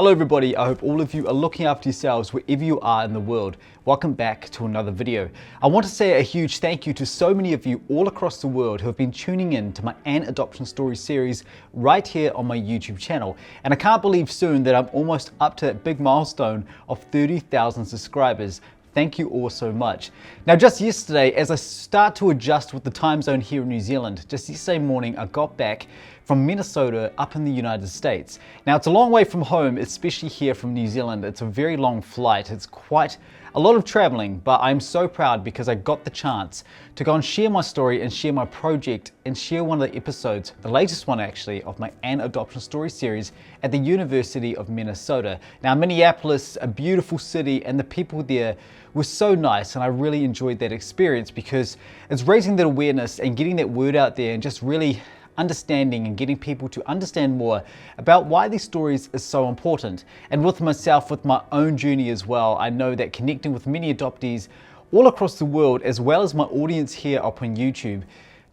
Hello everybody, I hope all of you are looking after yourselves wherever you are in the world. Welcome back to another video. I want to say a huge thank you to so many of you all across the world who have been tuning in to my An Adoption Story series right here on my YouTube channel. And I can't believe soon that I'm almost up to that big milestone of 30,000 subscribers. Thank you all so much. Now just yesterday, as I start to adjust with the time zone here in New Zealand, just yesterday morning I got back from Minnesota up in the United States. Now it's a long way from home, especially here from New Zealand. It's a very long flight. It's quite a lot of traveling, but I'm so proud because I got the chance to go and share my story and share my project and share one of the episodes, the latest one actually, of my An Adoption Story series at the University of Minnesota. Now Minneapolis, a beautiful city, and the people there were so nice, and I really enjoyed that experience because it's raising that awareness and getting that word out there and just really understanding and getting people to understand more about why these stories is so important. And with myself, with my own journey as well, I know that connecting with many adoptees all across the world, as well as my audience here up on YouTube,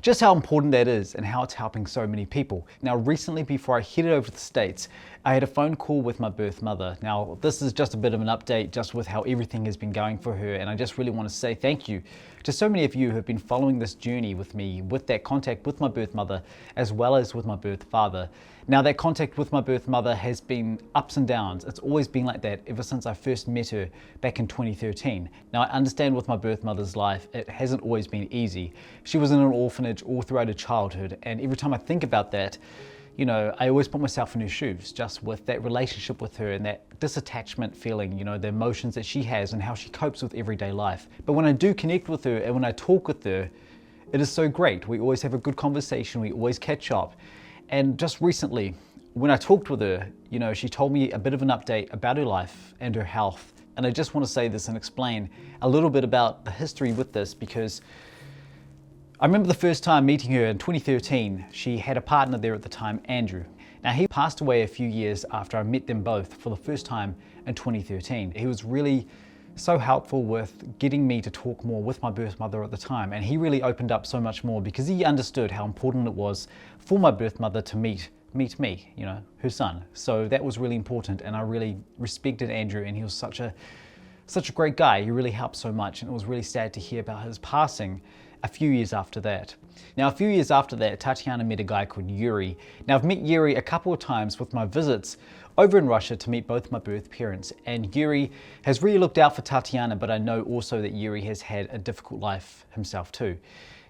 just how important that is and how it's helping so many people. Now recently, before I headed over to the States, I had a phone call with my birth mother. Now this is just a bit of an update just with how everything has been going for her, and I just really want to say thank you to so many of you who have been following this journey with me, with that contact with my birth mother as well as with my birth father. Now that contact with my birth mother has been ups and downs. It's always been like that ever since I first met her back in 2013. Now I understand with my birth mother's life, it hasn't always been easy. She was in an orphanage all throughout her childhood, and every time I think about that, you know, I always put myself in her shoes, just with that relationship with her and that disattachment feeling, you know, the emotions that she has and how she copes with everyday life. But when I do connect with her and when I talk with her, it is so great. We always have a good conversation, we always catch up. And just recently, when I talked with her, you know, she told me a bit of an update about her life and her health. And I just want to say this and explain a little bit about the history with this, because I remember the first time meeting her in 2013. She had a partner there at the time, Andrew. Now he passed away a few years after I met them both for the first time in 2013. He was really so helpful with getting me to talk more with my birth mother at the time, and he really opened up so much more because he understood how important it was for my birth mother to meet me, you know, her son. So that was really important, and I really respected Andrew, and he was such a great guy. He really helped so much, and it was really sad to hear about his passing a few years after that. Now a few years after that, Tatiana met a guy called Yuri. Now I've met Yuri a couple of times with my visits over in Russia to meet both my birth parents, and Yuri has really looked out for Tatiana, but I know also that Yuri has had a difficult life himself too.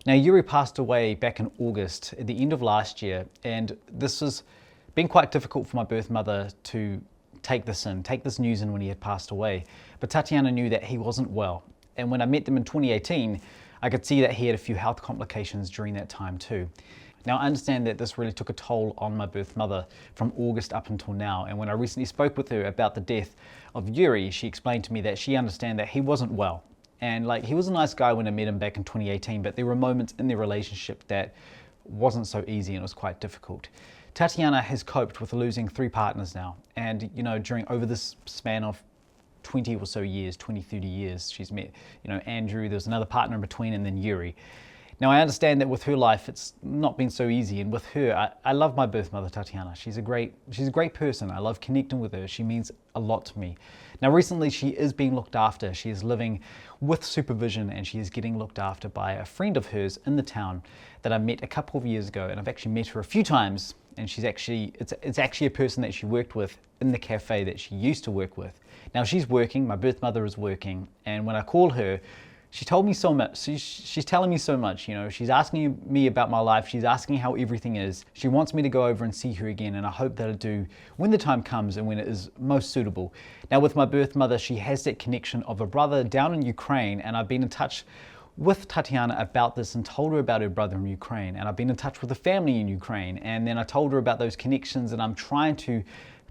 Now Yuri passed away back in August at the end of last year, and this has been quite difficult for my birth mother to take this news in when he had passed away. But Tatiana knew that he wasn't well, and when I met them in 2018, I could see that he had a few health complications during that time too. Now I understand that this really took a toll on my birth mother from August up until now, and when I recently spoke with her about the death of Yuri, she explained to me that she understood that he wasn't well. And like, he was a nice guy when I met him back in 2018, but there were moments in their relationship that wasn't so easy and it was quite difficult. Tatiana has coped with losing 3 partners now, and you know, over this span of 20 or so years, 20, 30 years, she's met, you know, Andrew, there's another partner in between, and then Yuri. Now I understand that with her life, it's not been so easy, and with her, I love my birth mother, Tatiana. She's a great person. I love connecting with her. She means a lot to me. Now recently, she is being looked after. She is living with supervision, and she is getting looked after by a friend of hers in the town that I met a couple of years ago, and I've actually met her a few times, and she's actually, it's actually a person that she worked with in the cafe that she used to work with. Now she's working, my birth mother is working, and when I call her, she told me so much. She's telling me so much, you know. She's asking me about my life. She's asking how everything is. She wants me to go over and see her again, and I hope that I do when the time comes and when it is most suitable. Now with my birth mother, she has that connection of a brother down in Ukraine, and I've been in touch with Tatiana about this and told her about her brother in Ukraine, and I've been in touch with the family in Ukraine, and then I told her about those connections, and I'm trying to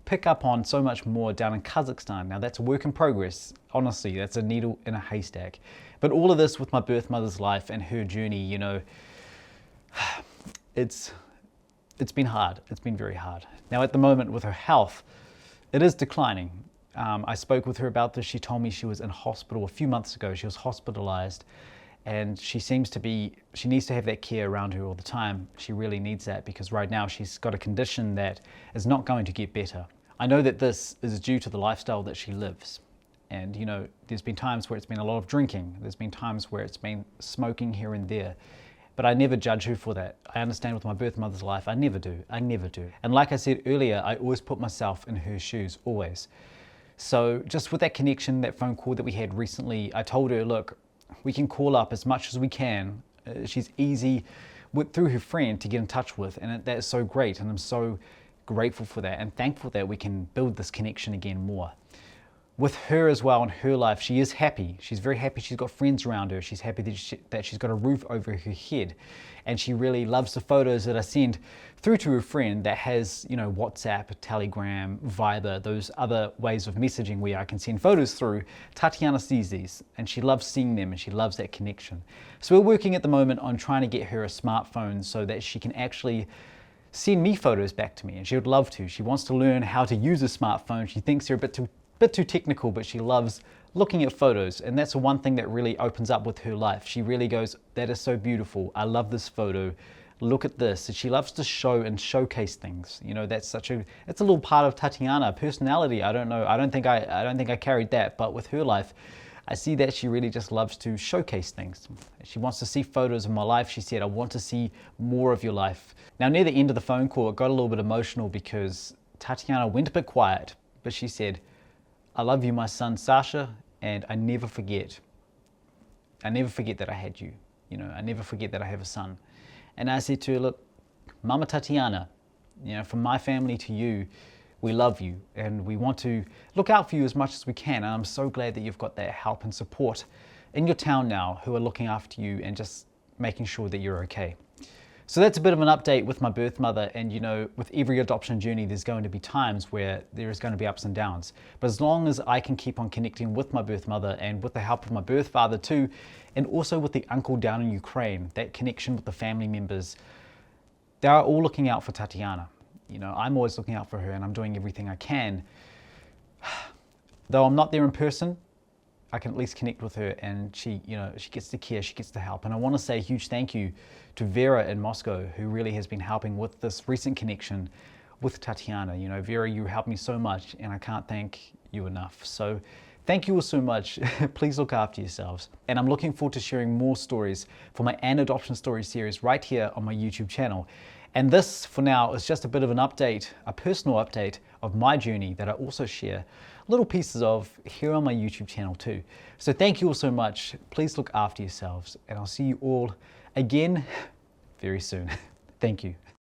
pick up on so much more down in Kazakhstan. Now that's a work in progress. Honestly, that's a needle in a haystack. But all of this with my birth mother's life and her journey, you know, it's been hard. It's been very hard. Now at the moment with her health, it is declining. I spoke with her about this. She told me she was in hospital a few months ago. She was hospitalized, and she needs to have that care around her all the time. She really needs that because right now she's got a condition that is not going to get better. I know that this is due to the lifestyle that she lives. And you know, there's been times where it's been a lot of drinking. There's been times where it's been smoking here and there. But I never judge her for that. I understand with my birth mother's life, I never do. And like I said earlier, I always put myself in her shoes, always. So just with that connection, that phone call that we had recently, I told her, look, we can call up as much as we can. She's easy through her friend to get in touch with, and that is so great. And I'm so grateful for that and thankful that we can build this connection again more. With her as well in her life, she is happy. She's very happy. She's got friends around her. She's happy that she's got a roof over her head. And she really loves the photos that I send through to her friend that has, you know, WhatsApp, Telegram, Viber, those other ways of messaging where I can send photos through. Tatiana sees these and she loves seeing them and she loves that connection. So we're working at the moment on trying to get her a smartphone so that she can actually send me photos back to me, and she would love to. She wants to learn how to use a smartphone. She thinks they're a bit too technical, but she loves looking at photos, and that's the one thing that really opens up with her life. She really goes, that is so beautiful. I love this photo. Look at this. And she loves to show and showcase things. You know, that's a little part of Tatiana personality. I don't know. I don't think I carried that, but with her life, I see that she really just loves to showcase things. She wants to see photos of my life. She said, I want to see more of your life. Now, near the end of the phone call, it got a little bit emotional because Tatiana went a bit quiet, but she said, I love you, my son, Sasha, and I never forget that I had you. You know, I never forget that I have a son. And I said to her, look, Mama Tatiana, you know, from my family to you, we love you and we want to look out for you as much as we can. And I'm so glad that you've got that help and support in your town now who are looking after you and just making sure that you're okay. So that's a bit of an update with my birth mother. And you know, with every adoption journey, there's going to be times where there is going to be ups and downs. But as long as I can keep on connecting with my birth mother and with the help of my birth father too, and also with the uncle down in Ukraine, that connection with the family members, they are all looking out for Tatiana. You know, I'm always looking out for her and I'm doing everything I can. Though I'm not there in person, I can at least connect with her and she, you know, she gets the care, she gets the help. And I want to say a huge thank you to Vera in Moscow, who really has been helping with this recent connection with Tatiana. You know, Vera, you helped me so much and I can't thank you enough. So thank you all so much. Please look after yourselves. And I'm looking forward to sharing more stories for my An Adoption Stories series right here on my YouTube channel. And this, for now, is just a bit of an update, a personal update of my journey that I also share little pieces of here on my YouTube channel too. So thank you all so much. Please look after yourselves and I'll see you all again very soon. Thank you.